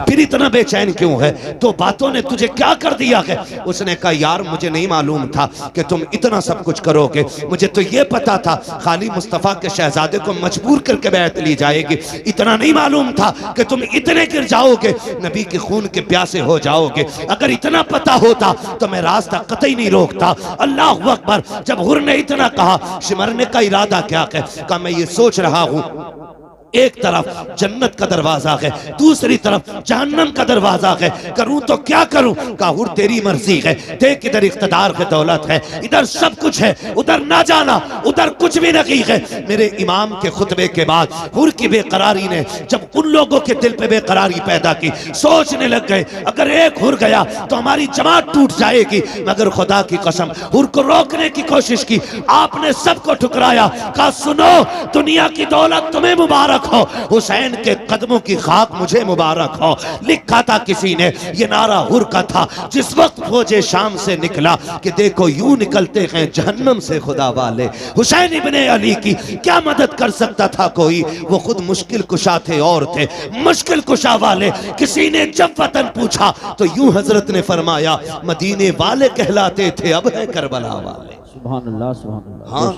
फिर इतना बेचैन क्यों है? तो बातों ने तुझे क्या कर दिया है? उसने कहा यार मुझे नहीं मालूम था कि तुम इतना सब कुछ करोगे, मुझे तो ये पता था खाली मुस्तफ़ा के शहजादे को मजबूर करके बैत ली जाएगी, इतना नहीं मालूम था कि तुम इतने गिर जाओगे, नबी के खून के प्यासे हो जाओगे। अगर इतना पता होता तो मैं रास्ता कतई नहीं रोकता। अल्लाह अकबर। जब हुर ने इतना कहा, सिमरने का इरादा क्या है? कहा मैं ये सोच रहा हूं, एक तरफ जन्नत का दरवाजा है, दूसरी तरफ जहन्नम का दरवाजा है, करूं तो क्या करूं? कहा हुर तेरी मर्जी है, देख इधर इख्तिदार है, दौलत है, इधर सब कुछ है, उधर ना जाना, उधर कुछ भी नहीं है। मेरे इमाम के खुतबे के बाद हुर की बेकरारी ने जब उन लोगों के दिल पे बेकरारी पैदा की, सोचने लग गए अगर एक हुर गया तो हमारी जमात टूट जाएगी। मगर खुदा की कसम हुर को रोकने की कोशिश की, आपने सबको ठुकराया। कहा सुनो, दुनिया की दौलत तुम्हें मुबारक हो, हुसैन के कदमों की खाक मुझे मुबारक हो। लिखा था किसी ने, ये नारा हुर का था जिस वक्त फौजे शाम से निकला कि देखो यूं निकलते हैं जहन्नम से खुदा वाले। हुसैन इब्ने अली की क्या मदद कर सकता था कोई? वो खुद मुश्किल कुशा थे और थे मुश्किल कुशा वाले। किसी ने जब वतन पूछा तो यूं हजरत ने फरमाया मदीने वाले कहलाते थे, अब है करबला वाले। सुभान अल्लाह, सुभान अल्लाह। हाँ,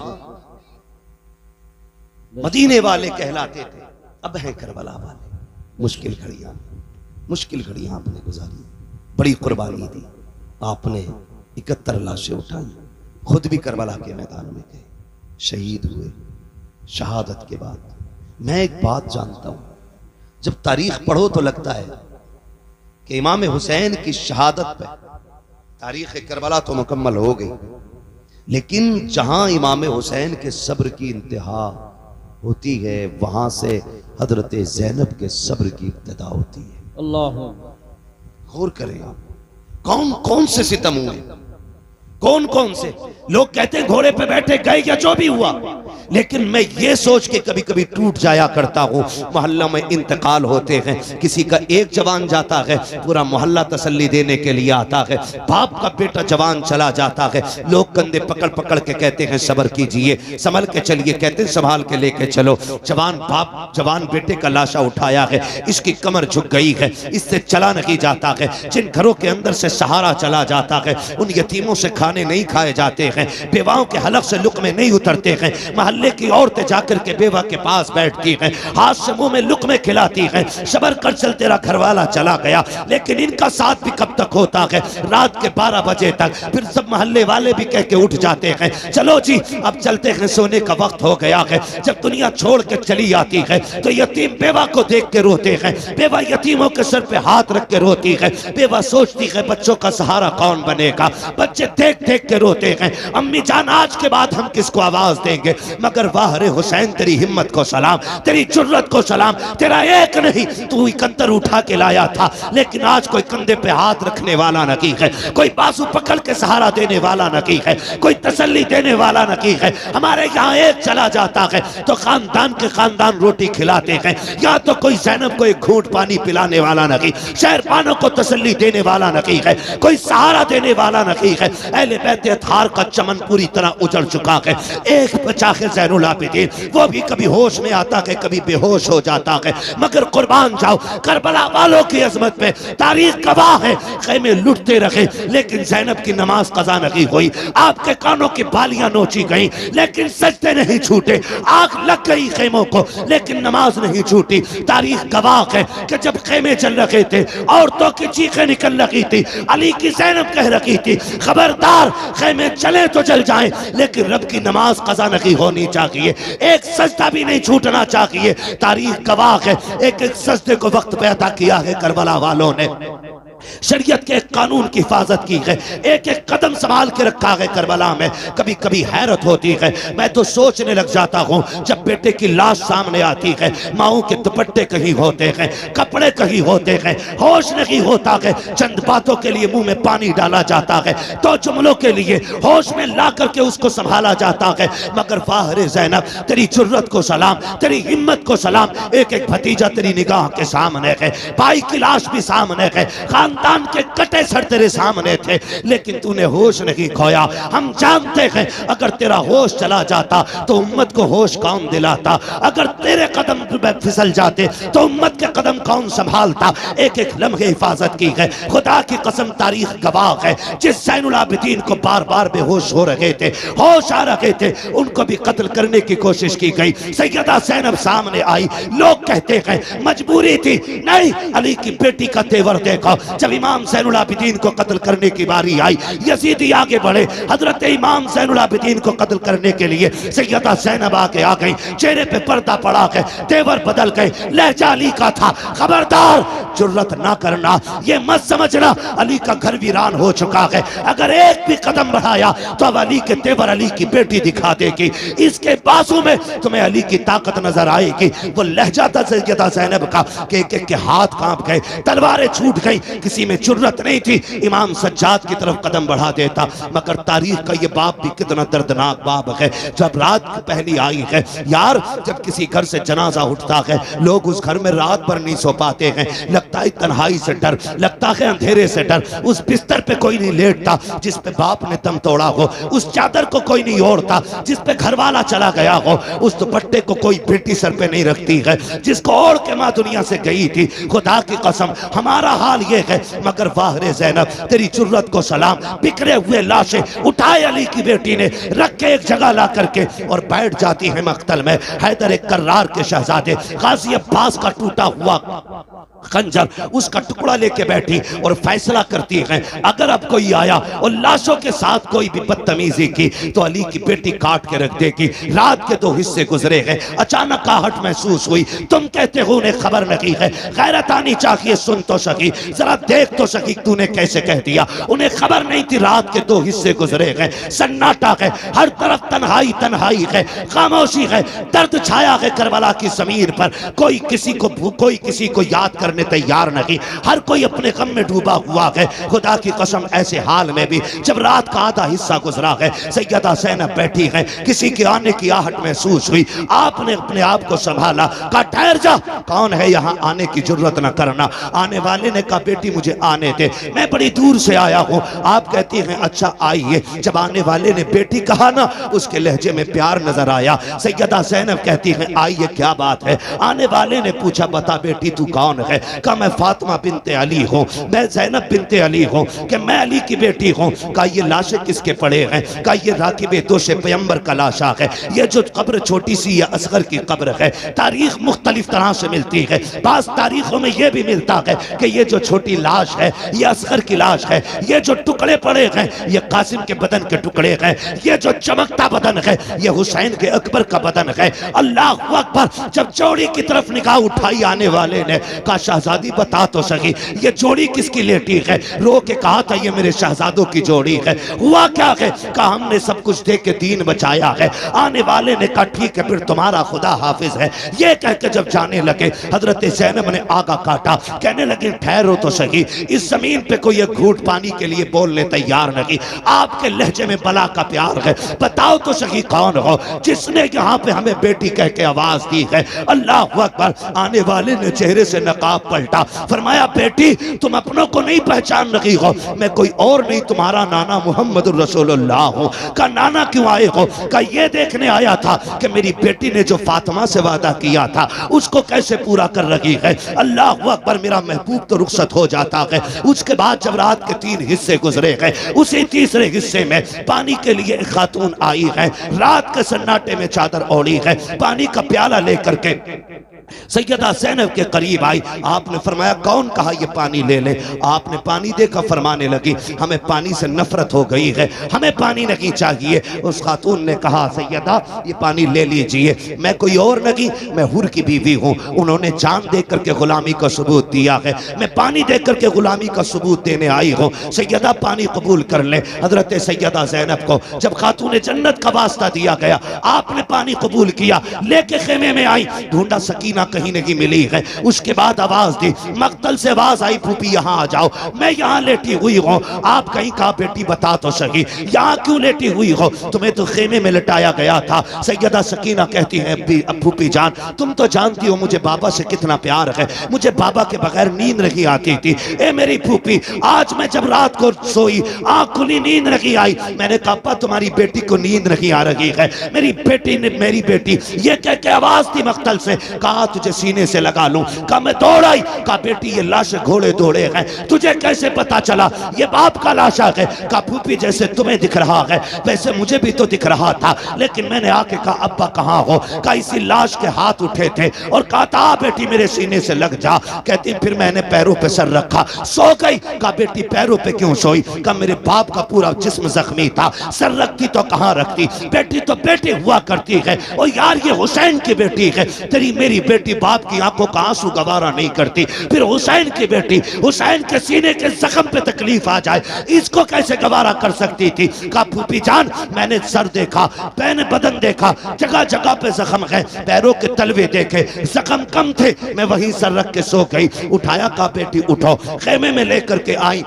मदीने वाले कहलाते थे, अब हैं करबला वाले। मुश्किल घड़ियां आपने गुजारी, बड़ी कुर्बानी दी आपने, 71 लाशें उठाई, खुद भी करबला के मैदान में गए, शहीद हुए। शहादत के बाद मैं एक बात जानता हूं, जब तारीख पढ़ो तो लगता है कि इमाम हुसैन की शहादत पे तारीख करबला तो मुकम्मल हो गई, लेकिन जहां इमाम हुसैन के सब्र की इंतहा होती है वहां से हजरत ज़ैनब के सब्र की इब्तिदा होती है। अल्लाह, गौर करें आप, कौन कौन से सितम हुए, कौन कौन से लोग कहते हैं घोड़े पे बैठे गए या जो भी हुआ, लेकिन मैं ये सोच के कभी कभी टूट जाया करता हूँ, मोहल्ला में इंतकाल होते हैं, किसी का एक जवान जाता है, पूरा मोहल्ला तसल्ली देने के लिए आता है, बाप का बेटा जवान चला जाता है, लोग कंधे पकड़ पकड़ के कहते हैं सब्र कीजिए, संभल के चलिए, कहते हैं संभाल के लेके चलो। जवान बाप जवान बेटे का लाशा उठाया है, इसकी कमर झुक गई है, इससे चला नहीं जाता है, जिन घरों के अंदर से सहारा चला जाता है उन यतीमों से खाने नहीं खाए जाते हैं, बेवाओं के हलक से लुक्मे नहीं उतरते हैं, मोहल्ले की औरतें जाकर के बेवा के पास बैठती हैं, हाथ से मुंह में लुक्मे खिलाती हैं, सबर कर चल तेरा घरवाला चला गया। लेकिन इनका साथ भी कब तक होता है? रात के 12 बजे तक। फिर सब मोहल्ले वाले भी कह के उठ जाते हैं चलो जी अब चलते हैं, सोने का वक्त हो गया है। जब दुनिया छोड़ के चली आती है तो यतीम बेवा को देख के रोते हैं, बेवा यतीमों के सर पे हाथ रख के रोती है, बेवा सोचती है बच्चों का सहारा कौन बनेगा, बच्चे देख देख के रोते हैं अम्मी जान आज के बाद हम किसको आवाज देंगे। मगर वाह रे हुसैन तेरी हिम्मत को सलाम, तेरी जुर्रत को सलाम, तेरा एक नहीं तू 71 उठा के लाया था, लेकिन आज कोई कंधे पे हाथ रखने वाला नहीं है, कोई बाजू पकड़ के सहारा देने वाला नहीं है, कोई तसल्ली देने वाला नहीं है। हमारे यहाँ एक चला जाता है तो खानदान के खानदान रोटी खिलाते हैं, या तो कोई ज़ैनब को एक घूंट पानी पिलाने वाला नहीं, शहरबानों को तसल्ली देने वाला नहीं है, कोई सहारा देने वाला नहीं है। अहले बैत अतहार का चमन पूरी तरह उजड़ चुका है। एक बचा है ज़ैनुल आबिदीन, वो भी कभी होश में आता है कभी बेहोश हो जाता है, मगर कुर्बान जाओ करबला वालों की अजमत पे तारीख गवाह है, खैमे लुटते रहे लेकिन ज़ैनब की नमाज कज़ा नहीं हुई, आपके कानों की बालियां नोची गई लेकिन सजदे नहीं छूटे, आग लग गई खेमों को लेकिन नमाज नहीं छूटी। तारीख गवाह है कि जब खेमे चल रहे थे औरतों की चीखें निकल रही थी, अली की ज़ैनब कह रही थी खबरदार खेमे चले तो चल जाएं लेकिन रब की नमाज कज़ा नहीं होनी चाहिए, एक सजदा भी नहीं छूटना चाहिए। तारीख गवाह है एक एक सजदे को वक्त पे अदा किया है करबला वालों ने, शरीयत के कानून की हिफाजत की है, एक एक कदम संभाल के रखा है करबला में। कभी कभी हैरत होती है, मैं तो सोचने लग जाता हूँ जब बेटे की लाश सामने आती है, माओं के दुपट्टे कहीं होते हैं, कपड़े कहीं होते हैं, होश नहीं होता है, चंद बातों के लिए मुंह में पानी डाला जाता है, तो जुमलों के लिए होश में ला करके उसको संभाला जाता है। मगर वाह रे ज़ैनब तेरी जुर्रत को सलाम, तेरी हिम्मत को सलाम, एक एक भतीजा तेरी निगाह के सामने है, भाई की लाश भी सामने है, खानदान के कटे सर तेरे सामने थे, लेकिन तूने होश नहीं खोया। हम जानते हैं अगर तेरा होश चला जाता तो उम्मत को होश कौन दिलाता, अगर तेरे कदम फिसल जाते तो उम्मत के कदम कौन संभालता। एक एक लम्हे हिफाजत की है, खुदा की कसम तारीख गवाह है। जिस ज़ैनुल आबिदीन को बार बार बेहोश हो रहे थे, होश आ रहे थे, उनको भी कत्ल करने की कोशिश की गई। सैयदा ज़ैनब सामने आई, लोग कहते हैं मजबूरी थी, नहीं, अली की बेटी का तेवर देखो। जब इमाम ज़ैनुल आबिदीन को कत्ल करने की बारी आई, यजीदी आगे बढ़े, हजरत इमाम ज़ैनुल आबिदीन को कत्ल करने के लिए सैयदा ज़ैनब आगे आ गई। चेहरे पे पर्दा पड़ा है, तेवर बदल गए, लहजा अली का था। खबरदार, जुर्रत ना करना, ये मत समझना अली का घर वीरान हो चुका है। अगर एक भी कदम बढ़ाया तो अब अली के तेवर अली की बेटी दिखा देगी, इसके बाजू में तुम्हें अली की ताकत नजर आएगी। वो लहजा था सैयदा ज़ैनब का कि एक एक के हाथ कांप गए, तलवारें छूट गई, किसी में जुर्रत नहीं थी इमाम सज्जाद की तरफ कदम बढ़ा देता। मगर तारीख का ये बाप भी कितना दर्दनाक बाप है। जब रात पहली आई है यार, जब किसी घर से जनाजा उठता है, लोग उस घर में रात भर नहीं सो पाते हैं। लगता है तन्हाई से डर, लगता है अंधेरे से डर। उस बिस्तर पे कोई नहीं लेटता जिस पे बाप ने दम तोड़ा हो, उस चादर को कोई नहीं ओढ़ता जिस पे घरवाला चला गया हो, उस दुपट्टे को कोई बेटी सर पे नहीं रखती है जिसको ओढ़ के माँ दुनिया से गई थी। खुदा की कसम हमारा हाल ये है। मगर वाह रे ज़ैनब, तेरी जुर्रत को सलाम। बिखरे हुए लाशें उठाए अली की बेटी ने, रख के एक जगह ला करके और बैठ जाती है मख्तल में। हैदर कर्रार के शहजादे, गाजी अब्बास का टूटा हुआ खंजर, उसका टुकड़ा लेके बैठी और फैसला करती है अगर अब कोई आया और लाशों के साथ कोई भी बदतमीजी की तो अली की बेटी काट के रख देगी। रात के 2 हिस्से गुजरे हैं, अचानक आहट महसूस हुई। तुम कहते हो उन्हें खबर नहीं है, गैरत आनी चाहिए, सुन तो सकी, जरा देख तो सकी तूने कैसे कह दिया। उन्हें खबर नहीं थी रात के 2 हिस्से गुजरे हैं, सन्नाटा है, हर तरफ तन्हाई तन्हाई है, खामोशी है, दर्द छाया है करबला की जमीन पर। कोई किसी को याद करने तैयार नहीं, हर कोई अपने गम में डूबा हुआ है। खुदा की कसम ऐसे हाल में भी जब रात का आधा हिस्सा गुजरा है, सैयदा ज़ैनब बैठी है, किसी के आने की आहट महसूस हुई। आपने अपने आप को संभाला, कहा ठहर जा, कौन है यहाँ, आने की जरूरत न करना। आने वाले ने कहा बेटी मुझे आने दे, मैं बड़ी दूर से आया हूँ। आप कहती हैं अच्छा आइए। जब आने वाले ने बेटी कहा ना, उसके लहजे में प्यार नजर आया। सैयदा ज़ैनब कहती हैं आइए, क्या बात है। आने वाले ने पूछा बता बेटी तू कौन है। कहा मैं फातिमा बिनते अली हूँ, मैं ज़ैनब बिनते अली हूँ, कि मैं अली की बेटी हूँ। कहा ये लाशें किसके पड़े हैं। कहा ये राकिब दोषे पैगंबर का लाशा है। ये जो कब्र छोटी सी ये असगर की कब्र है। तारीख मुख्तलिफ तरह से मिलती है, बास तारीखों में यह भी मिलता है कि ये जो छोटी लाश है ये असगर की लाश है, ये जो टुकड़े पड़े हैं ये कासिम के बदन के टुकड़े हैं, ये जो चमकता बदन है ये हुसैन के अकबर का बदन है। अल्लाह अकबर। जब जोड़ी की तरफ निगाह उठाई आने वाले ने, कहा शहजादी बता तो सकी ये जोड़ी किसकी लेटी है। रो के कहा था ये मेरे शहजादों की जोड़ी है। हुआ क्या है। कहा हमने सब कुछ दे के दीन बचाया है। आने वाले ने कहा ठीक है फिर तुम्हारा खुदा हाफिज है। ये कह के जब जाने लगे हजरत ज़ैनब ने आगा काटा, कहने लगे ठहरो तो सही, इस जमीन पे कोई एक घूंट पानी के लिए बोलने तैयार नहीं। आपके लहजे में बला का प्यार है, बताओ तो सही कौन हो जिसने यहाँ पे हमें बेटी कह के आवाज दी है। अल्लाह अकबर। आने वाले ने चेहरे से नकाब पलटा, फरमाया बेटी तुम अपनों को नहीं पहचान रही हो, मैं कोई और नहीं तुम्हारा नाना मोहम्मद रसूलुल्लाह हूँ। का नाना क्यों आए हो। का ये देखने आया था कि मेरी बेटी ने जो फातिमा से वादा किया था उसको कैसे पूरा कर रही है। अल्लाह अकबर। मेरा महबूब तो रुखसत हो जाता है। उसके बाद जब रात के 3 हिस्से गुजरे हैं, उसी तीसरे हिस्से में पानी के लिए एक खातून आई है, रात के सन्नाटे में चादर ओढ़ी है, पानी का प्याला लेकर के सैयदा ज़ैनब के करीब आई। आपने फरमाया कौन। कहा ये पानी ले ले। आपने पानी देखा, फरमाने लगी हमें पानी से नफरत हो गई है, हमें पानी नहीं चाहिए। उस खातून ने कहा सैयदा ये पानी ले लीजिए, मैं कोई और नहीं, मैं हुर की बीवी हूँ। उन्होंने जान दे करके गुलामी का सबूत दिया है, मैं पानी दे करके गुलामी का सबूत देने आई हूँ। सैयदा पानी कबूल कर ले। हजरत सैयदा ज़ैनब को जब खातून जन्नत का वास्ता दिया गया, आपने पानी कबूल किया, लेके खेमे में आई, ढूंढा सकीना सकीना कहीं नहीं मिली है। उसके बाद आवाज दी, मक्तल से आवाज आई, फूफी यहाँ आ जाओ, मैं यहाँ लेटी हुई हूँ, आप कहीं कहा बेटी बता तो सही, यहाँ क्यों लेटी हुई हो, तुम्हें तो खेमे में लटाया गया था। सैयदा सकीना कहती है, फूफी जान तुम तो जानती हो मुझे बाबा से कितना प्यार है, मुझे बाबा के बगैर नींद नहीं आती थी। ए मेरी फूफी, आज मैं जब रात को सोई, आंख खुली, नींद नहीं आई, मैंने कहा अप्पा तुम्हारी बेटी को नींद नहीं आ रही है, मेरी बेटी ने, मेरी बेटी, ये कह के आवाज थी मक्तल से, कहा तुझे सीने से लगा लूं, कहा मैं दौड़ आई, कहा बेटी ये लाश घोड़े दौड़े हैं, तुझे कैसे पता चला ये बाप का लाशा है, कहा फूफी जैसे तुम्हें दिख रहा है वैसे मुझे भी तो दिख रहा था, लेकिन मैंने आके कहा अब्बा कहाँ हो, कहा इसी लाश के हाथ उठे थे और कहा था बेटी मेरे सीने से लग जा। कहती फिर मैंने पैरों पे सर रखा, सो गई। कहा बेटी पैरों पे क्यों सोई, कहा मेरे बाप का पूरा जिस्म जख्मी था, सर रखती तो कहाँ रखती, बेटी तो बेटी हुआ करती है, और यार ये हुसैन की बेटी है, तेरी मेरी बेटी बाप की आंखों का आंसू गवारा नहीं करती, फिर हुसैन की बेटी, हुसैन के सीने के जख्म पे तकलीफ आ जाए इसको कैसे गवारा कर सकती थी। कहा फूफी जान मैंने सर देखा, मैंने बदन देखा, जगह जगह पे जख्म है, पैरों के तलवे देखे, जख्म कम थे, मैं वहीं सर रख के सो गई। उठाया, कहा बेटी उठो, खेमे में लेकर के आई,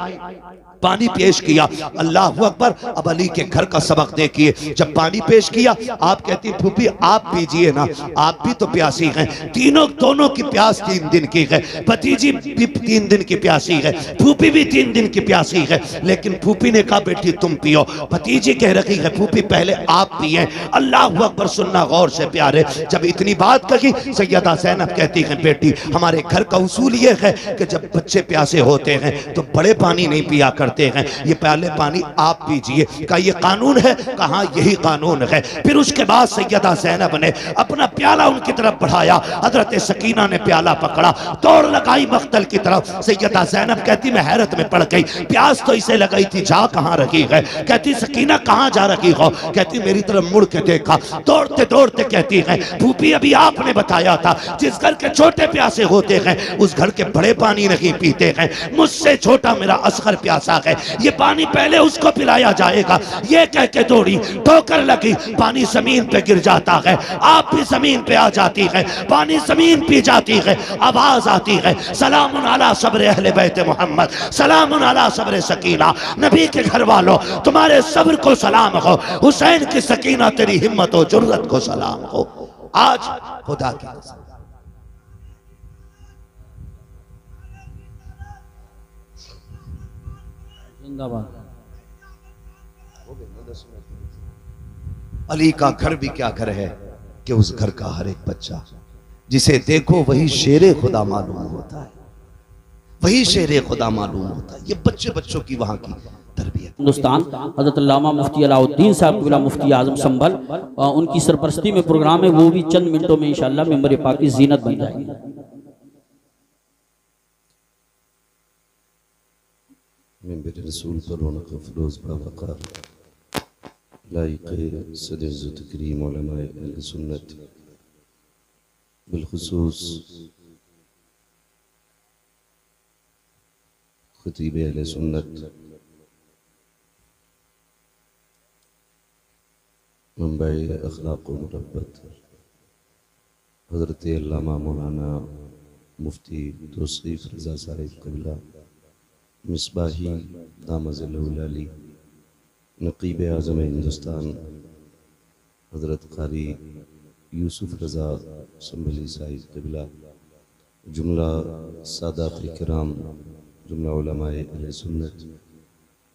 पानी पेश किया, अल्लाह अकबर। अब अली के घर का सबक देखिए, जब पानी पेश किया आप कहती फूफी आप पीजिए ना, आप भी तो प्यासी हैं, तीनों दोनों की प्यास 3 दिन की है, भतीजी भी 3 दिन की प्यासी है, फूफी भी 3 दिन की प्यासी है, लेकिन फूफी ने कहा बेटी तुम पियो, भतीजी कह रही है फूफी पहले आप पिए। अल्लाह अकबर, सुनना गौर से प्यारे, जब इतनी बात कही सैयदा ज़ैनब कहती है बेटी हमारे घर का उसूल ये है कि जब बच्चे प्यासे होते हैं तो बड़े पानी नहीं पिया करते हैं, ये पहले पानी आप पीजिए। का ये कानून है, कहा यही कानून है। फिर उसके बाद सैयदा ज़ैनब ने अपना प्याला उनकी तरफ बढ़ाया, हजरत सकीना ने प्याला पकड़ा, दौड़ लगाई मख्तल की तरफ। सैयदा ज़ैनब कहती मैं हैरत में पड़ गई, प्यास तो इसे लगाई थी, जा कहाँ रही है, कहती सकीना कहाँ जा रही हो, कहती मेरी तरफ मुड़ के देखा, दौड़ते दौड़ते कहती है फूफी अभी आपने बताया था जिस घर के छोटे प्यासे होते हैं उस घर के बड़े पानी नहीं पीते हैं, मुझसे छोटा मेरा असगर प्यासा है, ये पानी पहले उसको पिलाया जाएगा। ये कह के दौड़ी, ठोकर लगी, पानी जमीन पे गिर जाता है, आप भी जमीन पे आ जाती है, पानी जमीन पी जाती है, आवाज आती है सलामुन अला सब्र अहले बैत मोहम्मद, सलामुन अला सब्र सकीना, नबी के घर वालों तुम्हारे सब्र को सलाम हो, हुसैन की सकीना तेरी हिम्मत और जुर्रत को सलाम हो। आज खुदा की कसम अली का घर भी क्या घर है कि उस घर का हर एक बच्चा जिसे देखो वही शेरे खुदा मालूम होता है, वही शेरे खुदा मालूम होता है। ये बच्चे बच्चों की वहां की तरबियत। हिंदुस्तान हज़रत अल्लामा मुफ्ती अलाउद्दीन साहब क़िबला मुफ्ती आज़म संभल, उनकी सरपरस्ती में प्रोग्राम है, वो भी चंद मिनटों में इंशाअल्लाह मेंबर पाक की जीनत बन जाएगी। मेरे रसूल पर रौनक फ़रोज़ बावक़ार लाइक़ सदर इज़्ज़त तकरीम उलमाए अहले सुन्नत बिलख़ुसूस ख़तीब अहले सुन्नत मंबई अखलाक़ व मुरब्बत हज़रत अल्लामा मौलाना मुफ्ती तौसीफ़ रज़ा साहिब क़िबला मिसबाही दामज़िल्लहुल-अली नक़ीब आज़म हिंदुस्तान हज़रत क़ारी यूसुफ़ रज़ा संभली साहिब क़िबला, जुमला सादात किराम, जुमला उलमाए अहले सुन्नत,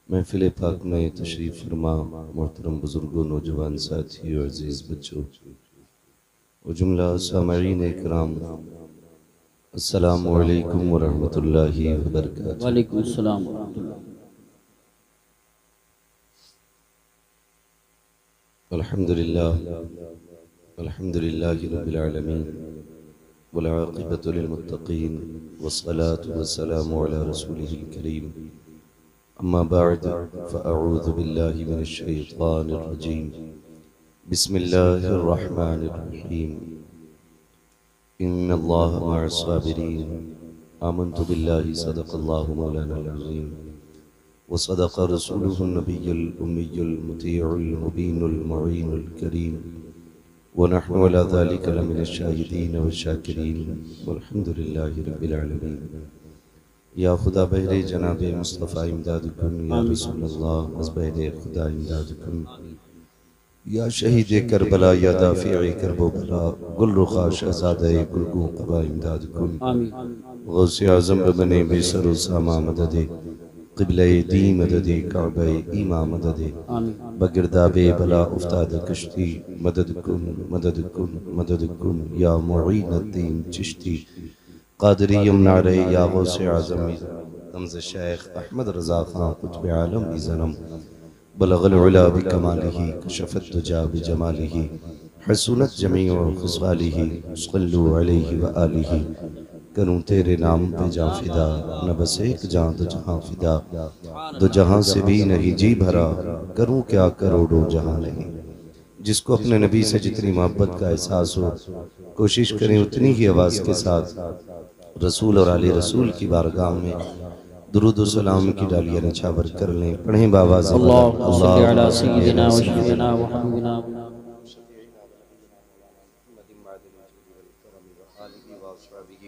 महफ़िल पाक में तशरीफ़ फरमा मोहतरम बुज़ुर्गों, नौजवान साथियों, अज़ीज़ बच्चों और जुमला सामईन किराम, अस्सलामु अलैकुम व रहमतुल्लाहि व बरकातुहू। वालेकुम अस्सलाम व रहमतुल्लाह। अल्हम्दुलिल्लाह अल्हम्दुलिल्लाहि रब्बिल आलमीन वल आक़िबतु लिल मुत्तक़ीन वस्सलातु वस्सलामु अला रसूलिहिल करीम, अम्मा बअद फ़अऊज़ु बिल्लाहि मिनश शैतानिर रजीम, बिस्मिल्लाहिर रहमानिर रहीम, इन्नल्लाहा मअस साबिरीन, आमन्तु बिल्लाहि सदक़ल्लाहु मौलानाल अज़ीम व सदक़ रसूलुहुन नबियुल उम्मियुल मुतीउल मुबीनुल मुईनुल करीम व नहनु अला ज़ालिका लमिन शाहिदीन व शाकिरीन वल्हम्दुलिल्लाहि रब्बिल आलमीन। या खुदा बहरे जनाब मुस्तफ़ा इमदाद कुन, या रसूलल्लाह मज़बहरे खुदा इमदाद कुन, या शहीद करबला, या दाफ़िए करबो बला, गुल रुखा शहज़ादे गुलगू क़बा इमदाद कुन। गौसे आज़म बने बेसर सामा मददे, क़िबले दी मददे, काबे ईमा मददे, बगिरदाबे बला उफ्ताद कश्ती, मदद कुन मदद कुन मदद कुन, या मुईनुद्दीन चिश्ती क़ादरी यमनारे, या गौसे आज़म तमज़ शेख अहमद रज़ा ख़ान क़ुत्ब आलम इज़नम, बलगल उला बिकमालिही, कशफ़त दुजा बिजमालिही, हसनत जमीउ ख़िसालिही, सल्लु अलैहि व आलिही। करूँ तेरे नाम पे जां फिदा, न बस एक जां दो जहां फिदा, दो जहां से भी नहीं जी भरा, करूँ क्या करोड़ों जहां नहीं। जिसको अपने नबी से जितनी मोहब्बत का एहसास हो, कोशिश करें उतनी ही आवाज़ के साथ रसूल और आले रसूल की बारगाह में दुरूद व सलाम की डालियाँ निछावर कर लें। पढ़ें बावाज़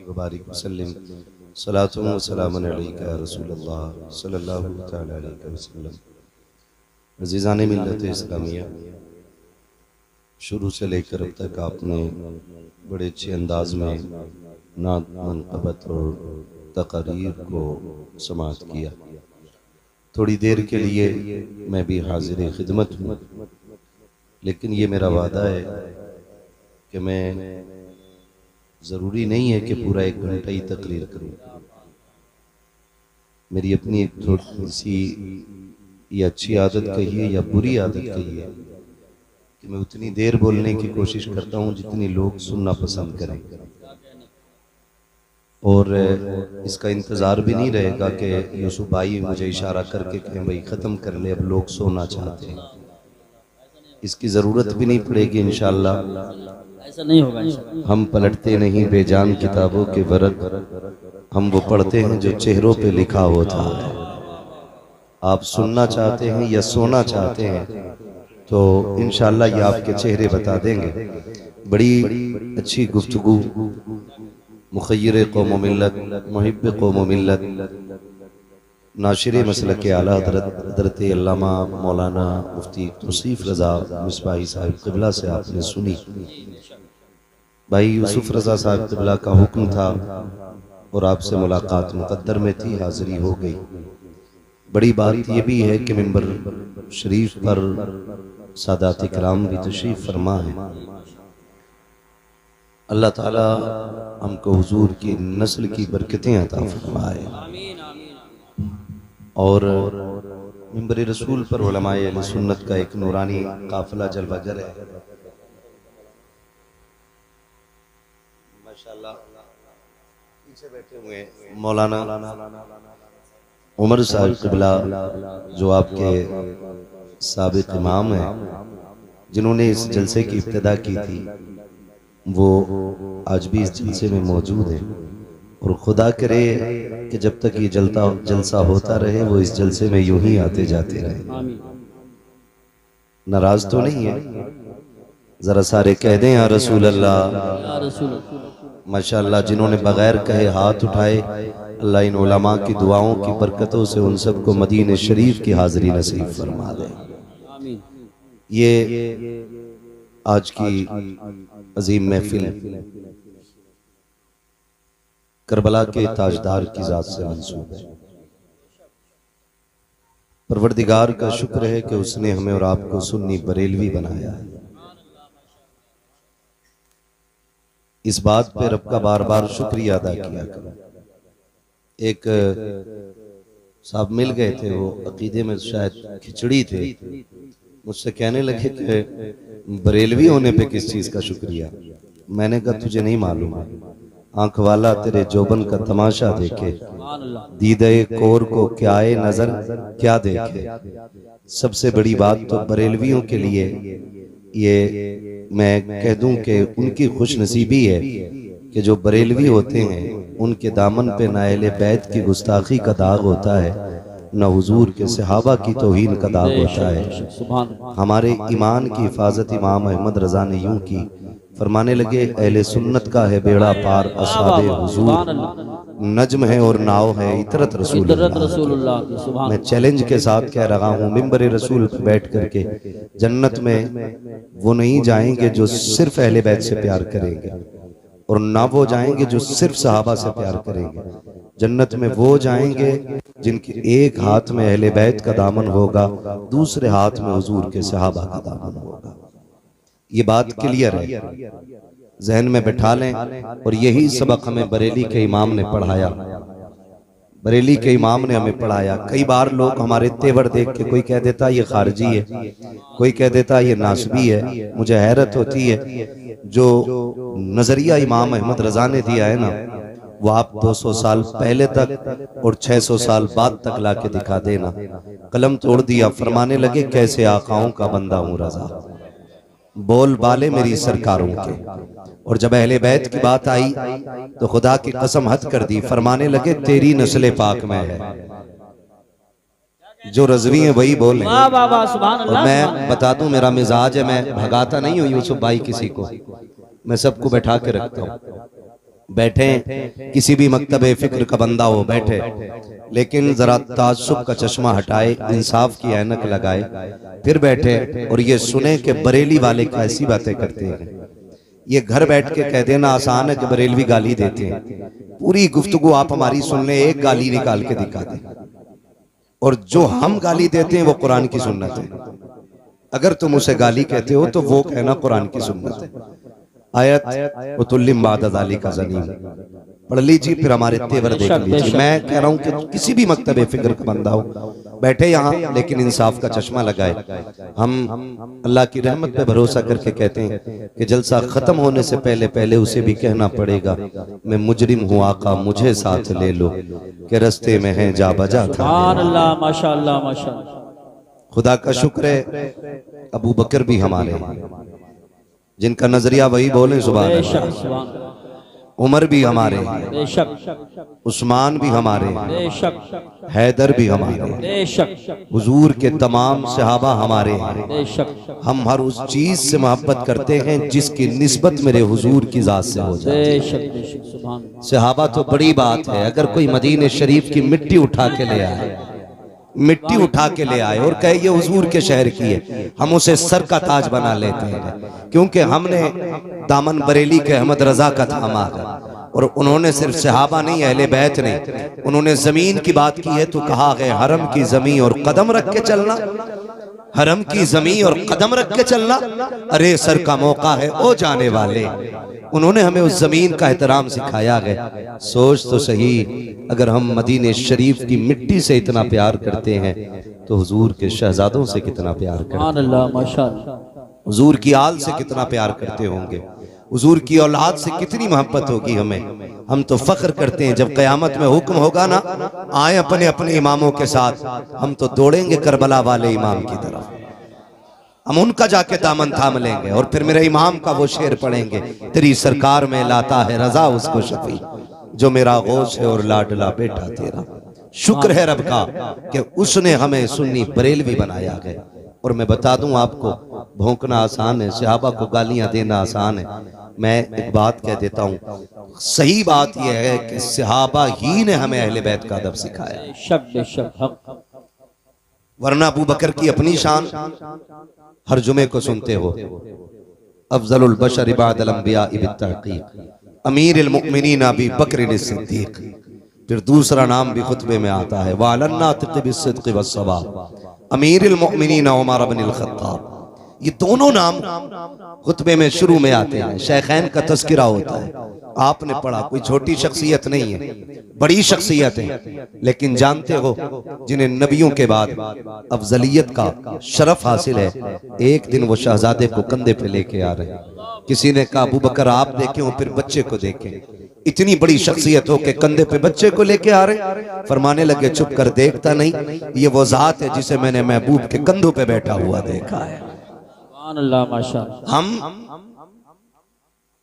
वबारिक वसल्लम, सलातुन व सलामुन अलैका या रसूलल्लाह सल्लल्लाहु तआला अलैहि वसल्लम। अज़ीज़ान मिल्लत इस्लामिया, शुरू से लेकर अब तक आपने बड़े अच्छे अंदाज में नात मनक़बत और तक़रीर को समाअत किया। थोड़ी देर के लिए मैं भी हाज़िर खिदमत हूँ, लेकिन ये मेरा वादा है कि मैं ज़रूरी नहीं है कि पूरा 1 घंटा ही तकरीर करूँ। मेरी अपनी एक थोड़ी सी ये अच्छी आदत कहिए या बुरी आदत कहिए कि मैं उतनी देर बोलने की कोशिश करता हूँ जितनी लोग सुनना पसंद करें, और इसका इंतज़ार भी नहीं रहेगा कि यूसुफ भाई मुझे इशारा करके कहें भाई ख़त्म कर ले, अब लोग सोना चाहते हैं। इसकी ज़रूरत भी नहीं पड़ेगी इंशाअल्लाह। ऐसा नहीं होगा इंशाअल्लाह। हम पलटते नहीं बेजान किताबों के वरक, हम वो पढ़ते हैं जो चेहरों पे लिखा होता है। आप सुनना चाहते हैं या सोना चाहते हैं तो इंशाअल्लाह ये आपके चेहरे बता देंगे। बड़ी अच्छी गुफ्तगू, मुखय्यर कौम मिल्लत, मुहिब्ब कौम मिल्लत, नाशिर मसलक आला हज़रत अल्लामा मौलाना मुफ्ती तौसीफ़ रज़ा मिसबाही साहिब क़िबला से आपने सुनी। भाई यूसुफ रज़ा साहिब क़िबला का हुक्म था और आपसे मुलाकात मुक़द्दर में थी, हाज़िरी हो गई। बड़ी बात यह भी है कि मिंबर शरीफ पर सादात इकराम भी तशरीफ़ फरमा है। अल्लाह ताला हमको हुजूर की नस्ल की बरकतें अता फरमाए और मिंबर रसूल पर उलमाए अहले सुन्नत का एक नूरानी काफिला जलवागर है। माशाअल्लाह पीछे बैठे हुए मौलाना उमर साहिब क़िबला जो आपके साबिक़ इमाम हैं, जिन्होंने इस जलसे की इब्तिदा की थी, वो आज भी इस जलसे में मौजूद है। और खुदा करे कि जब तक ये जलसा होता रहे वो इस जलसे में यूं ही आते जाते रहे। नाराज तो नहीं है? जरा सारे कह दें या रसूल अल्लाह। माशाअल्लाह, जिन्होंने बगैर कहे हाथ उठाए, अल्लाह इन उलमा की दुआओं की बरकतों से उन सबको मदीने शरीफ की हाज़िरी नसीब फरमा दे। ये आज की अजीम महफिल करबला के ताजदार की जात से मंसूब है। परवरदिगार का शुक्र है कि उसने हमें और आपको सुन्नी बरेलवी बनाया है। इस बात पे रब का बार बार शुक्रिया अदा किया करो। एक साहब मिल गए थे, वो अकीदे में शायद खिचड़ी थे, मुझसे कहने लगे कि बरेलवी होने पे किस चीज का शुक्रिया। मैंने कहा तुझे नहीं मालूम, आंख वाला तेरे जोबन का तमाशा देखे, दीदे कोर को क्या आए नजर क्या देखे। सबसे बड़ी बात तो बरेलवियों के लिए ये मैं कह दूं कि उनकी खुश नसीबी है कि जो बरेलवी होते हैं उनके दामन पे नाइल बैत की गुस्ताखी का दाग होता है, न हुजूर के सहाबा की तौहीन का दाग होता है। सुभान हमारे ईमान की हिफाजत इमाम अहमद रजा ने यूं की, फरमाने लगे अहले सुन्नत का है बेड़ा पार, असहाबे हुजूर नज्म है और नाव है इतरत रसूलुल्लाह। की सुभान। मैं चैलेंज के साथ कह रहा हूँ, मिंबर रसूल पर बैठ करके जन्नत में वो नहीं जाएंगे जो सिर्फ अहले बैत से प्यार करेंगे, और ना वो जाएंगे जो सिर्फ सहाबा से प्यार करेंगे। जन्नत में वो जाएंगे जिनके एक हाथ में अहले बैत का दामन होगा, दूसरे हाथ में हुजूर के सहाबा का दामन होगा। ये बात क्लियर है, जहन में बैठा लें। और यही सबक हमें बरेली के इमाम ने पढ़ाया, बरेली के इमाम ने हमें पढ़ाया। कई बार लोग हमारे तेवर देख के, कोई कह देता ये खारजी है, कोई कह देता ये नासबी है। मुझे हैरत होती है, जो नजरिया इमाम अहमद रजा ने दिया है ना, वो आप 200 साल पहले तक और 600 साल बाद तक लाके दिखा देना। कलम तोड़ दिया, फरमाने लगे कैसे आकाओं का बंदा हूँ रजा, बोल बाले मेरी सरकारों के। और जब अहले बैत की बात आई तो खुदा की कसम हद कर दी, फरमाने लगे तेरी नस्ल पाक में है, जो रजवी है वही बोले। और मैं बता दूं, मेरा मिजाज है, मैं भगाता नहीं हूं यूसुफ भाई किसी को, मैं सबको बैठा के रखता हूं। बैठे किसी भी मकतबे फिक्र का बंदा हो बैठे, लेकिन जरा ताज्जुब का चश्मा हटाए, इंसाफ की ऐनक लगाए, फिर बैठे और ये सुने कि बरेली वाले कैसी बातें करते हैं। ये घर बैठ के कह देना आसान है कि बरेलवी गाली देते हैं, पूरी गुफ्तगू आप हमारी सुन लें, एक गाली निकाल के दिखा दें। और जो हम गाली देते हैं वो कुरान की सुन्नत है। अगर तुम उसे गाली कहते हो तो वो कहना कुरान की सुन्नत है। आयत उतुल्लिम बाद ज़ाली का ज़नीम पढ़ लीजिए, फिर हमारे तेवर देख लीजिए। मैं कह रहा हूँ कि किसी भी मकतबे फिक्र का बंदा हो बैठे यहाँ, लेकिन इंसाफ का चश्मा लगाए। हम अल्लाह की रहमत पे भरोसा करके कहते हैं कि जलसा खत्म होने से पहले पहले उसे भी कहना पड़ेगा, मैं मुजरिम हूँ आका मुझे साथ ले लो, कि रस्ते में है जा बजा था। माशाअल्लाह माशाअल्लाह। खुदा का शुक्र है, अबू बकर भी हमारे हैं, जिनका नजरिया वही बोले सुभान अल्लाह। उमर भी हमारे, उस्मान भी हमारे, हैदर भी हमारे, हुजूर के तमाम सहाबा हमारे हैं। हम हर उस चीज से मोहब्बत करते हैं जिसकी निस्बत मेरे हुजूर की जात से हो जाए। सहाबा तो बड़ी बात है, अगर कोई मदीने शरीफ की मिट्टी उठा के ले आए, मिट्टी उठा के ले आए और कहे ये हुजूर के शहर की है, हम उसे सर का ताज बना लेते हैं, क्योंकि हमने दामन बरेली के अहमद रजा का थामा है। और उन्होंने सिर्फ सहाबा नहीं, अहले बैत नहीं, उन्होंने जमीन की बात की है तो कहा है हरम की जमीन और कदम रख के चलना, हरम की जमीन और कदम रख के चलना, अरे सर का मौका है ओ जाने वाले। उन्होंने हमें उस जमीन का एहतराम सिखाया है। सोच तो सही, अगर हम मदीने शरीफ की मिट्टी से इतना प्यार करते हैं तो हुजूर के शहजादों से कितना प्यार करते हैं, हुजूर की आल से कितना प्यार करते होंगे, हुजूर की औलाद से कितनी मोहब्बत होगी हमें। हम तो फख्र करते हैं जब क़यामत में हुक्म होगा ना, आए अपने अपने इमामों के साथ, हम तो दौड़ेंगे करबला वाले इमाम की तरफ, हम उनका जाके दामन थाम लेंगे और फिर मेरे इमाम का वो शेर पढ़ेंगे, तेरी सरकार में लाता है रजा उसको शफी, जो मेरा गौस है और लाडला बेटा तेरा। शुक्र है रब का कि उसने हमें सुन्नी बरेलवी बनाया है। और मैं बता दूं आपको, भौंकना आसान है, सहाबा को गालियां देना आसान है। मैं एक बात कह देता हूँ, सही बात यह है कि सहाबा ही ने हमें अहले बैत का अदब सिखाया, वरना अबू बकर की अपनी शान हर जुमे को सुनते हो, अफजलुल बशर इबादल अंबिया बित्तहकीक अमीरुल मुमिनीन अबी बकर सिद्दीक। फिर दूसरा नाम भी खुतबे में आता है, वालन्नातिक़ बिस्सिद्क़ि वस्सवाब अमीरुल मुमिनीन उमर इब्नुल खत्ताब। ये दोनों नाम खुतबे में शुरू में आते हैं, शेखैन का तज़किरा होता है। आपने पढ़ा, कोई छोटी शख्सियत नहीं है, बड़ी शख्सियत है, लेकिन जानते हो जिन्हें नबियों के बाद अफजलियत का शरफ हासिल है, एक दिन वो शहजादे को कंधे पे लेके आ रहे हैं। किसी ने कहा अबू बकर आप देखें और फिर बच्चे को देखें, इतनी बड़ी शख्सियत हो के कंधे पे बच्चे को लेके आ रहे। फरमाने लगे चुप कर, देखता नहीं, ये वो जात है जिसे मैंने महबूब के कंधों पे बैठा हुआ देखा है। हम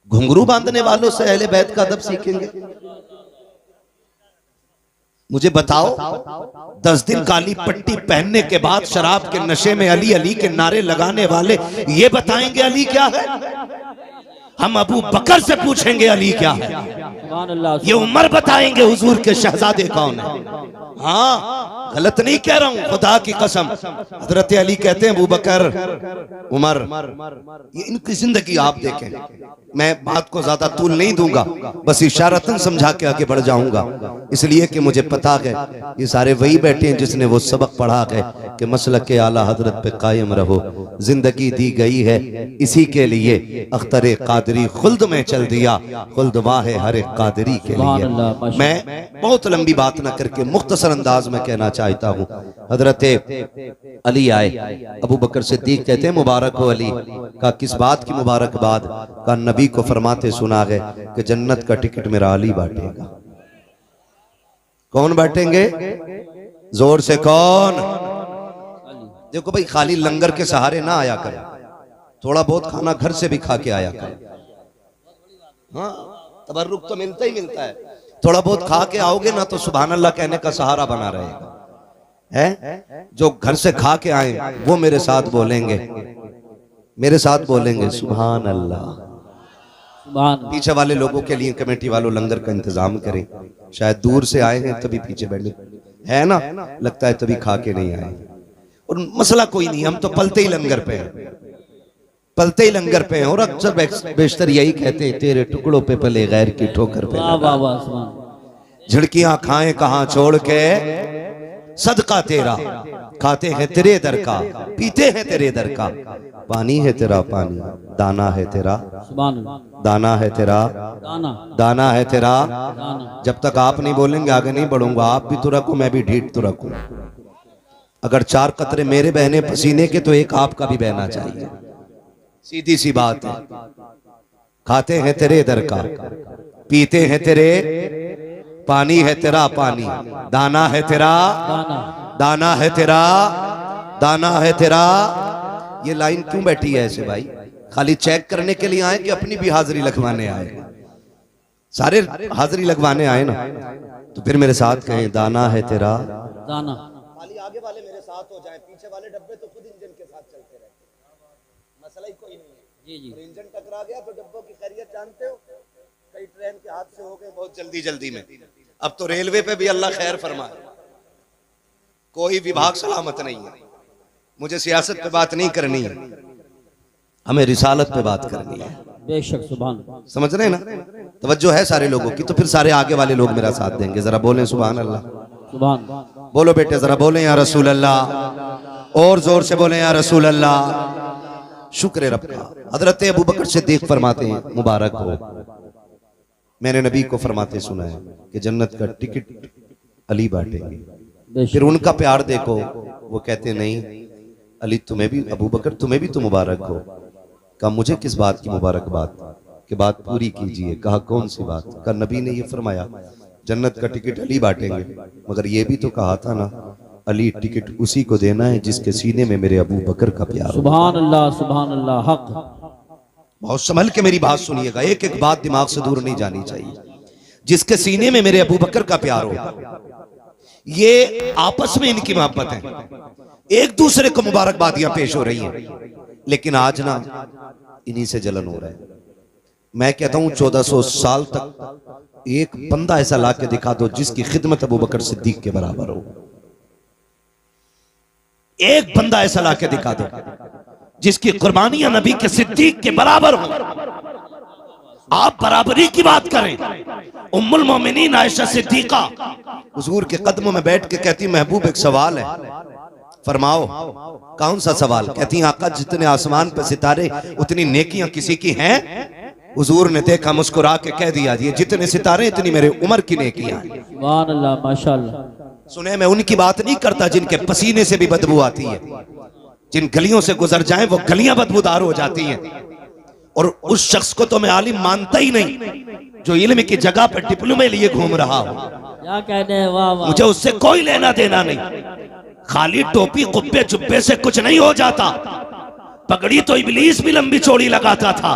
घुंघरू बांधने वालों से अहले बैत का अदब सीखेंगे? मुझे बताओ 10 दिन काली पट्टी पहनने के बाद शराब के नशे में अली अली के नारे लगाने वाले ये बताएंगे अली क्या है? हम अबू बकर से पूछेंगे अली क्या है? सुभान अल्लाह। ये उमर बताएंगे हुजूर के शहजादे कौन है। हाँ, गलत नहीं कह रहा हूं, खुदा की कसम। हजरत अली कहते हैं अबू बकर, उमर, ये इनकी जिंदगी आप देखें। मैं बात को ज्यादा तूल नहीं दूंगा, बस इशारतन समझा के आगे बढ़ जाऊंगा, इसलिए कि मुझे पता है ये सारे वही बैठे हैं जिसने वो सबक पढ़ा है कि मसलक के आला हजरत पे कायम रहो। जिंदगी दी गई है इसी के लिए, अख्तर कादरी खुल्द में चल दिया, खुल्द वाह हर एक कादरी के लिए। मैं बहुत लंबी बात ना करके मुख्तसर अंदाज में कहना चाहता हूँ। हजरत अली आए, अबू बकर सिद्दीक कहते हैं मुबारक हो अली। का किस बात की मुबारकबाद? का नबी को फरमाते सुना है कि जन्नत का टिकट मेरा अली बांटेगा। कौन बांटेंगे? जोर से कौन? देखो भाई, खाली लंगर के सहारे ना आया कर, थोड़ा बहुत खाना घर से भी खा के आया कर। हाँ, तबर्रुक तो मिलता ही मिलता है। थोड़ा बहुत खा के आओगे ना तो सुभान अल्लाह कहने का सहारा बना रहेगा। है जो घर से खा के आए वो मेरे साथ बोलेंगे, मेरे साथ बोलेंगे सुभान अल्लाह। पीछे वाले लोगों के लिए कमेटी वालों लंगर का इंतजाम करें, शायद दूर से आए हैं तभी पीछे बैठे है ना, लगता है तभी खा के नहीं आए। और मसला कोई नहीं, हम तो पलते ही लंगर पे हैं, पलते ही लंगर पे हैं। और अक्सर बेशतर यही कहते हैं, तेरे टुकड़ों पे पले गैर की ठोकर पे। झड़कियां खाएं कहां छोड़ के, सदका तेरा खाते हैं तेरे दर का, पीते हैं तेरे दर का। पानी है तेरा पानी, दाना है तेरा, दाना है तेरा, दाना है तेरा। जब तक आप नहीं बोलेंगे आगे नहीं बढ़ूंगा। आप भी तो रखो, मैं भी ढीठ तो रखूं। अगर 4 कतरे मेरे बहने पसीने के तो एक आपका भी बहना चाहिए, सीधी सी बात है। खाते हैं तेरे दर का, पीते हैं तेरे, पानी है तेरा पानी, दाना है तेरा, दाना है तेरा, दाना है तेरा। ये लाइन क्यों बैठी है ऐसे भाई? खाली चेक करने के लिए आए कि अपनी भी हाजिरी लगवाने आए? सारे हाजिरी लगवाने आए ना, तो फिर मेरे साथ कहें दाना है तेरा, दाना। खाली आगे वाले मेरे साथ हो जाएं, पीछे वाले डब्बे तो खुद इंजन के साथ चलते रहते हैं, मसला ही कोई नहीं है। जी जी। इंजन टकरा गया तो डब्बों की खैरियत जानते हो, कई ट्रेन के हादसे हो गए बहुत जल्दी जल्दी में। अब तो रेलवे पे भी अल्लाह खैर फरमाए, कोई विभाग सलामत नहीं है। मुझे सियासत पे बात नहीं करनी है, हमें रिसालत पे बात करनी है। बेशक, सुभान। समझ रहे ना? तवज्जो है सारे लोगों की, तो फिर सारे आगे वाले लोग मेरा साथ देंगे। जरा बोलें सुभान अल्लाह। सुभान। बोलो बेटे, जरा बोलें या रसूल अल्लाह, और जोर से बोलें या रसूल अल्लाह। शुक्र रब का। हजरत अबू बकर सिद्दीक फरमाते हैं मुबारक हो, मैंने नबी को फरमाते सुना है कि जन्नत का टिकट अली बांटेंगे। फिर उनका प्यार देखो, वो कहते नहीं अली तुम्हें भी, अबू बकर तुम्हें भी तो मुबारक हो। कहा मुझे किस बात की मुबारकबाद? कि बात पूरी कीजिए। कहा कौन सी बात? कहा नबी ने ये फरमाया जन्नत का टिकट अली बांटेंगे, मगर ये भी तो कहा था ना अली टिकट उसी को देना है जिसके सीने में मेरे अबू बकर का प्यार। सुभान अल्लाह, सुभान अल्लाह। हक। बहुत संभल के मेरी बात सुनिएगा, एक एक बात दिमाग से दूर नहीं जानी चाहिए। जिसके सीने में मेरे अबू बकर का प्यार हो, ये आपस में इनकी मोहब्बत है, एक दूसरे को मुबारकबादियां पेश हो रही हैं। लेकिन आज ना इन्हीं से जलन हो रहा है। मैं कहता हूं 1400 साल तक एक बंदा ऐसा ला के दिखा दो जिसकी खिदमत अबू बकर सिद्दीक के बराबर हो। एक बंदा ऐसा ला के दिखा दो जिसकी कुर्बानियां नबी के सिद्दीक के बराबर हो। आप बराबरी की बात करें। उम्मुल मोमिनीन आयशा सिद्दीका हुजूर के कदमों में बैठ के कहती महबूब एक सवाल है, फरमाओ। कौन सा सवाल? कहती आका जितने आसमान पे सितारे उतनी नेकियां किसी की हैं? हुजूर ने देखा, मुस्कुरा के कह दिया ये जितने सितारे इतनी मेरे उम्र की नेकियां हैं। सुभान अल्लाह, माशाअल्लाह। सुने, मैं उनकी बात नहीं करता जिनके पसीने से भी बदबू आती है, जिन गलियों से गुजर जाएं वो गलियां बदबूदार हो जाती हैं। और उस शख्स को तो मैं आलिम मानता ही नहीं जो इल्म की जगह पर डिप्लोमे लिए घूम रहा हो। क्या कहते हैं? वाह वाह। मुझे उससे कोई लेना देना नहीं। खाली टोपी कुब्बे जुब्बे से कुछ नहीं हो जाता। पगड़ी तो इब्लीस भी लंबी चौड़ी लगाता था,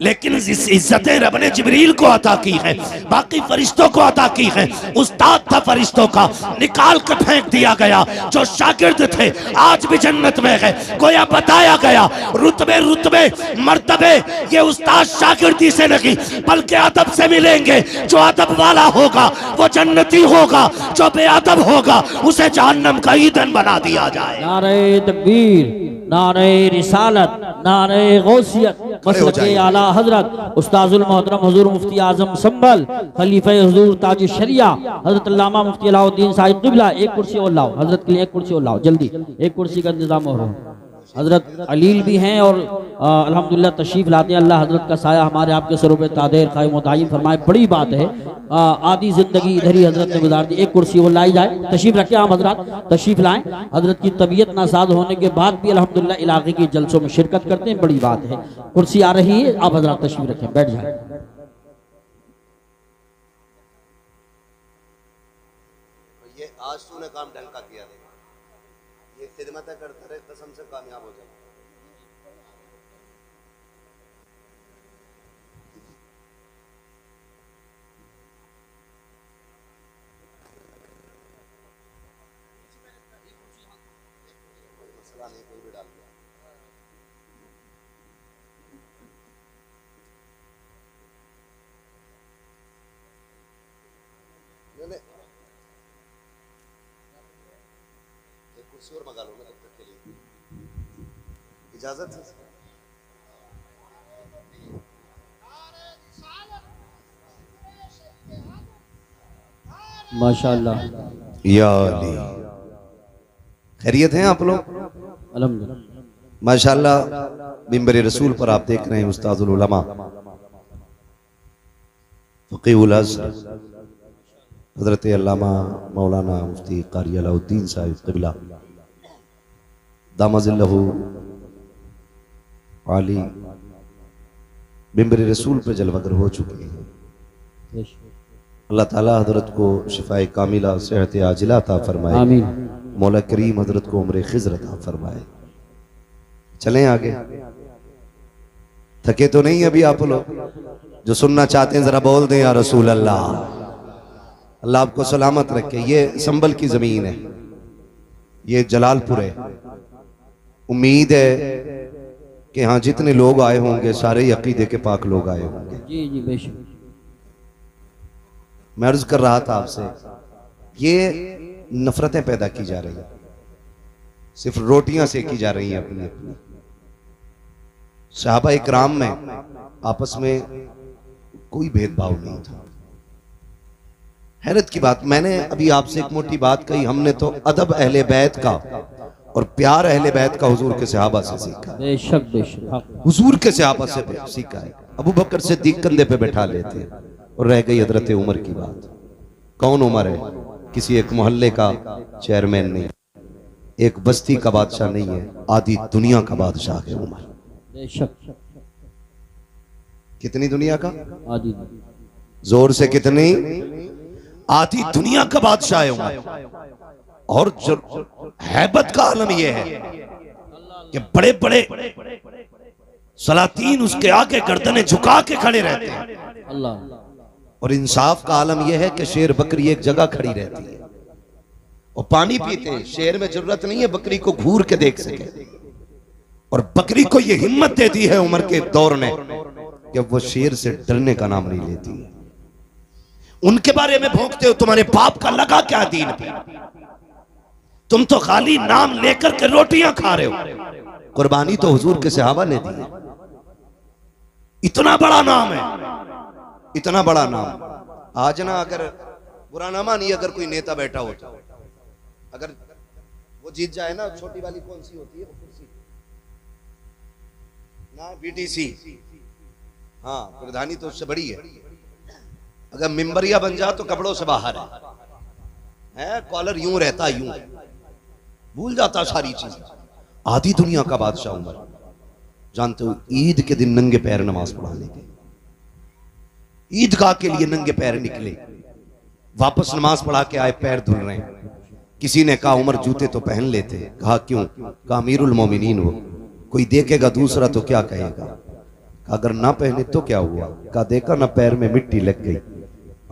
लेकिन इस इज्जतें रब ने जिब्रील को अता की है, बाकी फरिश्तों को अता की है। उस्ताद था फरिश्तों का, निकाल कर फेंक दिया गया। जो शागिर्द थे आज भी जन्नत में है। गोया बताया गया रुतबे रुतबे मर्तबे ये उस्ताद शागिर्दी से नहीं बल्कि अदब से मिलेंगे। जो अदब वाला होगा वो जन्नती होगा, जो बेअदब होगा उसे जहन्नम का ईंधन बना दिया जाए। नारे तकबीर, नारे रिसालत, नारे गौसियत, मसलके आला हजरत उस्ताजुल मोहतरम हुजूर मुफ्ती आजम संभल खलीफे हुजूर ताज शरिया हजरत अल्लामा मुफ्ती अलाउद्दीन साहिब क़िबला। एक कुर्सी और लाओ हजरत के लिए, एक कुर्सी और लाओ जल्दी, एक कुर्सी का इंतजाम हो रहा है। हजरत अलील भी हैं और अल्हम्दुलिल्लाह तशरीफ लाते हैं। अल्लाह हजरत का साया हमारे आपके सरों पे तादेर कायम व दायम फरमाए। बड़ी बात है, आधी जिंदगी इधर ही हजरत ने गुजार दी। एक कुर्सी वो लाई जाए, तशरीफ रखें आप हजरत, तशरीफ लाएं। हजरत की तबीयत नासाज होने के बाद भी अल्हम्दुलिल्लाह इलाके की जलसों में शिरकत करते हैं, बड़ी बात है। कुर्सी आ रही है, आप हजरत तशरीफ रखें, बैठ जाए। ये आज तूने काम ढंग का किया, ये खिदमत करते रहे, कसम से कामयाब हो जाए। मसला नहीं, कोई भी डाल दिया। एक कुर्सी और मंगा लो ना तब तक के लिए, इजाजत है। माशाअल्लाह, या अली, खैरियत हैं आप लोग? अल्हम्दुलिल्लाह। माशाअल्लाह मिंबर रसूल पर आप देख रहे हैं उस्ताजुल उलमा फ़क़ीहुल अज़हर हज़रत अल्लामा मौलाना मुफ्ती क़ारी अलाउद्दीन साहिब क़िबला दामज़िल्लहु आली मिंबर रसूल पर जलवगर हो चुके हैं। अल्लाह ताला हज़रत को शिफाए कामिला सेहत आजिला अता फरमाए। आमीन। मौला करीम हज़रत को उम्र खिज़र अता फरमाए। चलें आगे, थके तो नहीं अभी आप लोग? जो सुनना चाहते हैं जरा बोल दें या रसूल अल्लाह। अल्लाह आपको सलामत रखे। ये संभल की जमीन है, ये जलालपुर है। उम्मीद है कि हाँ जितने लोग आए होंगे सारे अकीदे के पाक लोग आए होंगे। जी जी बेशक। मैं अर्ज कर रहा था आपसे, ये नफरतें पैदा की जा रही हैं, सिर्फ रोटियां सेकी जा रही हैं अपनी अपनी। सहाबा इकराम में आपस में कोई भेदभाव नहीं था। हैरत की बात, मैंने अभी आपसे एक मोटी बात कही, हमने तो अदब अहले बैत का और प्यार अहले बैत का हुजूर के सहाबा से सीखा। बेशक बेशक, हुजूर के सहाबा से सीखा है। अबू बकर सिद्दीक कंधे पे बैठा लेते और रह गई हजरत उमर की बात। कौन उमर है? किसी एक मोहल्ले का चेयरमैन नहीं, एक बस्ती का बादशाह नहीं है, आधी दुनिया का बादशाह है उमर। बेशक। कितनी दुनिया का? आदि जोर से कितनी? आधी दुनिया का बादशाह है उमर। और जो हैबत का आलम यह है कि बड़े बड़े सलातीन उसके आगे गर्दनें झुका के खड़े रहते हैं। अल्लाह। और इंसाफ का आलम यह है कि शेर बकरी एक जगह खड़ी रहती है और पानी पीते हैं। शेर में जरूरत नहीं है बकरी को घूर के देख सके, और बकरी को यह हिम्मत दे दी है उमर के दौर ने कि वो शेर से डरने का नाम नहीं लेती है। उनके बारे में भोंकते हो, तुम्हारे बाप का लगा क्या दीन पे? तुम तो खाली नाम लेकर के रोटियां खा रहे हो। कुर्बानी तो हुजूर के सहाबा ने दी है। इतना बड़ा नाम है, इतना बड़ा नाम। आज ना अगर बुरा ना मानिए, अगर कोई नेता बैठा होता, अगर वो जीत जाए ना, छोटी वाली कौन सी होती है वो कुर्सी ना, बीटीसी, हाँ प्रधानी तो उससे बड़ी है। अगर मिंबरिया बन जा तो कपड़ों से बाहर है, कॉलर यूं रहता, यूं भूल जाता सारी चीज। आधी दुनिया का बादशाह उमर। जानते हो ईद के दिन नंगे पैर नमाज पढ़ाने के, ईदगाह के लिए नंगे पैर निकले, वापस नमाज पढ़ा के आए, पैर धुल रहे हैं। किसी ने कहा उमर जूते तो पहन लेते। कहा क्यों? कहा अमीरुल मोमिनीन हो, कोई देखेगा दूसरा तो क्या कहेगा, अगर ना पहने तो क्या हुआ, का देखा ना पैर में मिट्टी लग गई,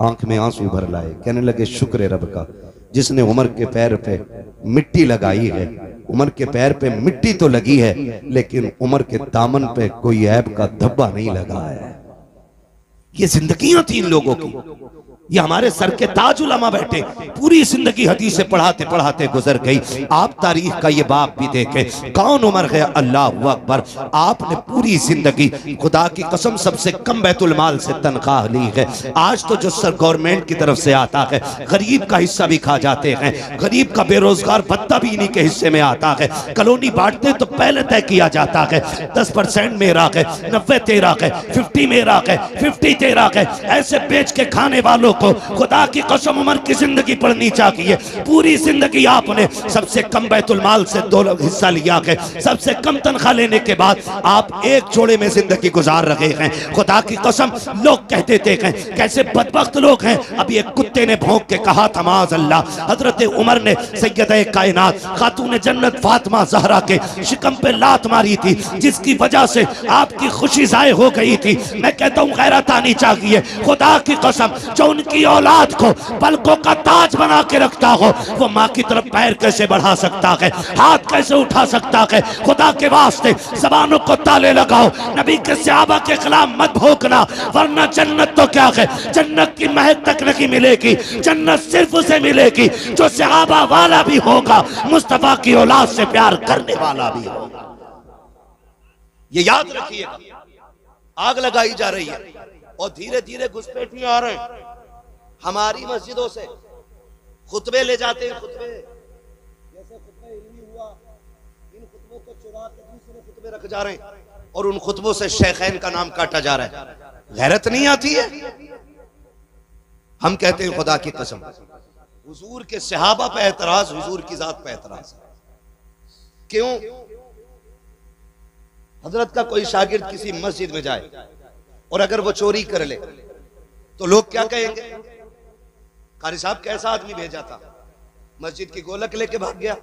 आंख में आंसू भर लाए, कहने लगे शुक्र है रब का जिसने उमर के पैर पे मिट्टी लगाई है। उमर के पैर पे मिट्टी तो लगी है लेकिन उमर के दामन पे कोई ऐब का धब्बा नहीं लगा है। ये जिंदगियां थी इन लोगों की, ये हमारे सर के ताज उलमा बैठे, पूरी जिंदगी हदीसें पढ़ाते पढ़ाते गुजर गई। आप तारीख का ये बाप भी देखे, कौन उमर गया, अल्लाह अकबर, आपने पूरी जिंदगी खुदा की कसम सबसे कम बैतुल माल से तनख्वाह ली है। आज तो जो सर गवर्नमेंट की तरफ से आता है, गरीब का हिस्सा भी खा जाते हैं, गरीब का बेरोजगार भत्ता भी इन्हीं के हिस्से में आता है। कॉलोनी बांटते तो पहले तय किया जाता है 10% मेरा है, 90 तेरा है, 50 मेरा है, 50 तेरा है। ऐसे बेच के खाने वालों को खुदा की कसम उमर की जिंदगी पढ़नी चाहिए। पूरी जिंदगी आपने सबसे कम बैतुल माल से 2 हिस्सा लिया है, सबसे कम तनख्वाह लेने के बाद आप एक जोड़े में जिंदगी गुजार रहे हैं। खुदा की कसम लोग कहते थे कैसे बदबख्त लोग हैं। अभी एक कुत्ते ने भौंक के कहा था माज़ अल्लाह, हजरत उमर ने सैयदे कायनात खातून जन्नत फातिमा ज़हरा के शिकम पे लात मारी थी, जिसकी वजह से आपकी खुशी ज़ाय हो गई थी। मैं कहता हूँ गैरत आनी चाहिए। खुदा की कसम जो उनकी औलाद को पलकों का ताज बना के रखता हो, वो माँ की तरफ पैर कैसे बढ़ा सकता है, हाथ कैसे उठा सकता है। खुदा के वास्ते ज़बानों को ताले लगाओ, नबी के सहाबा के खिलाफ मत भोंकना, वरना जन्नत तो क्या है, जन्नत की महक तक नहीं मिलेगी। जन्नत सिर्फ उसे मिलेगी जो सहाबा वाला भी होगा, मुस्तफा की औलाद से प्यार करने वाला भी होगा। ये याद रखिएगा। आग लगाई जा रही है और धीरे धीरे घुसपैठिए आ रहे हैं। हमारी मस्जिदों से खुतबे ले जाते हैं, खुतबे जैसे खुतबे इल्मी हुआ, इन खुतबों को चुरा के दूसरे खुतबे रख जा रहे हैं और उन खुतबों से शेखैन का नाम काटा जा रहा है। गैरत नहीं आती है। हम कहते हैं खुदा की कसम, हुजूर के सहाबा पे एतराज, हुजूर की जात पे एतराज। क्यों? हजरत का कोई शागिर्द किसी मस्जिद में जाए और अगर वो चोरी कर ले तो लोग क्या कहेंगे, कारी साहब कैसा आदमी भेजा था, मस्जिद की गोलक लेके भाग गया।